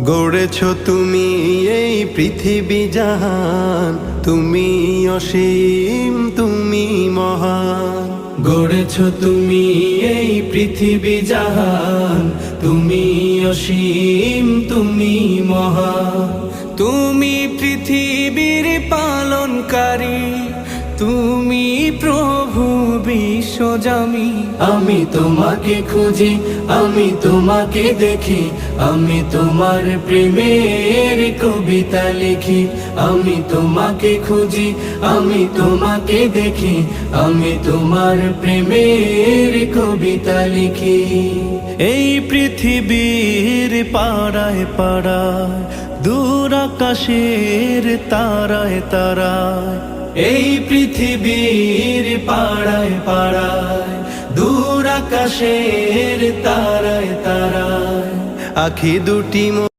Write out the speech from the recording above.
গড়েছ তুমি এই পৃথিবী জাহান, তুমি অসীম তুমি মহান। গড়েছ তুমি এই পৃথিবী জাহান, তুমি অসীম তুমি মহান। তুমি পৃথিবীর পালনকারী, তুমি প্রভু বিশ্বজামি। আমি তোমাকে খুঁজি, আমি তোমাকে দেখি, আমি তোমার প্রেমের কবিতা লিখি। আমি তোমাকে খুঁজি, আমি তোমাকে দেখি, আমি তোমার প্রেমের কবিতা লিখি। এই পৃথিবীর পাড়ায় পাড়ায়, দূর আকাশের তারায় তারায়। এই পৃথিবীর পাড়ায় পাড়ায়, দূর আকাশের তারায় তারায়। আখি দুটি